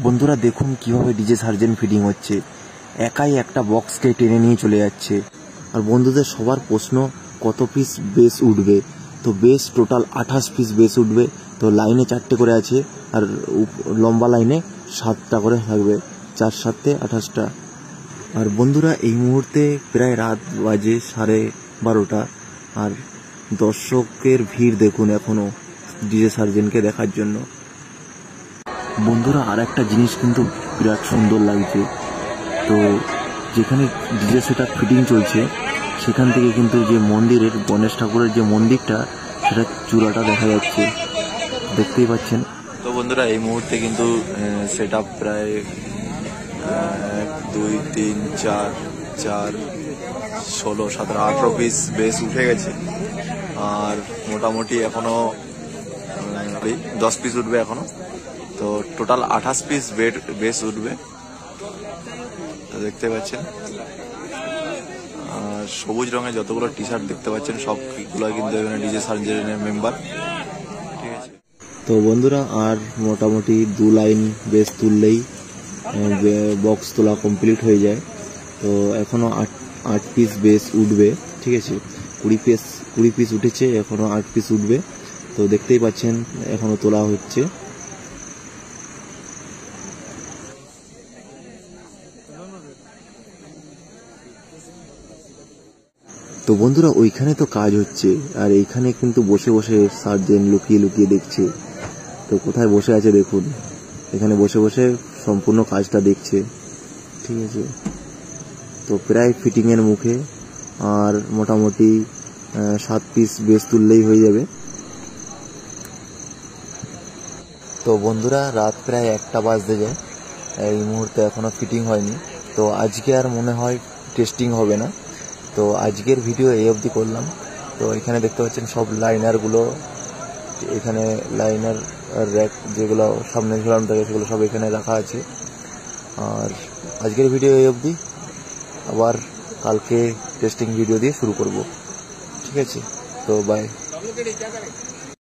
বন্ধুরা দেখুন কিভাবে ডিজে সার্জেন্ট ফিটিং হচ্ছে। একাই একটা বক্সকে টেনে নিয়ে চলে যাচ্ছে। আর বন্ধুদের সবার প্রশ্ন কত পিস বেস উঠবে। তো বেস টোটাল 28 পিস বেস উঠবে। তো লাইনে 4টে করে আছে আর লম্বা লাইনে 7টা করে থাকবে, 4 7 28টা। আর বন্ধুরা এই মুহূর্তে প্রায় রাত বাজে 12:30 আর দর্শকের ভিড় দেখুন এখনো ডিজে সার্জেন্টকে দেখার জন্য। বন্ধুরা আর একটা জিনিস কিন্তু বিরাট সুন্দর লাগছে। তো যেখানে ডিজে সেটআপ ফিটিং চলছে সেখান থেকে কিন্তু যে মন্দিরের গণেশ ঠাকুরের যে মন্দিরটা সেটা চূড়াটা দেখা যাচ্ছে, দেখতেই পাচ্ছেন। তো বন্ধুরা এই মুহূর্তে কিন্তু সেটআপ প্রায় 1 2 3 4 4 16 17 18 পিস বেস উঠে গেছে। আর মোটামুটি এখনো 10 পিস উঠবে এখনো। তো টোটাল 28 পিস বেস উঠবে, দেখতে পাচ্ছেন। আর সবুজ রঙের যতগুলো টি শার্ট দেখতে পাচ্ছেন সবগুলো কিন্তু এখানে ডিজে সার্জেন্টের মেম্বার, ঠিক আছে। তো বন্ধুরা আর মোটামুটি 2 লাইন বেস তুললেই বক্স তোলা কমপ্লিট হয়ে যায়। তো এখনো 8 পিস বেস উঠবে, ঠিক আছে। 20 পিস উঠেছে, এখনো 8 পিস উঠবে। তো দেখতেই পাচ্ছেন এখনো তোলা হচ্ছে। তো বন্ধুরা ওইখানে তো কাজ হচ্ছে আর এইখানে কিন্তু বসে বসে সার্জেন্ট লুকিয়ে লুকিয়ে দেখছে। তো কোথায় বসে আছে দেখুন, এখানে বসে বসে সম্পূর্ণ কাজটা দেখছে, ঠিক আছে। তো প্রায় ফিটিংয়ের মুখে আর মোটামুটি 7 পিস বেস তুললেই হয়ে যাবে। তো বন্ধুরা রাত প্রায় 1টা বাজতে যায়, এই মুহূর্তে এখনো ফিটিং হয়নি। তো আজকে আর মনে হয় টেস্টিং হবে না। তো আজকের ভিডিও এই অবধি করলাম। তো এখানে দেখতে পাচ্ছেন সব লাইনারগুলো, এখানে লাইনার র্যাক যেগুলো সামনে ঝুলানো থাকে সেগুলো সব এখানে রাখা আছে। আর আজকের ভিডিও এই অবধি, আবার কালকে টেস্টিং ভিডিও দিয়ে শুরু করব, ঠিক আছে। তো বাই।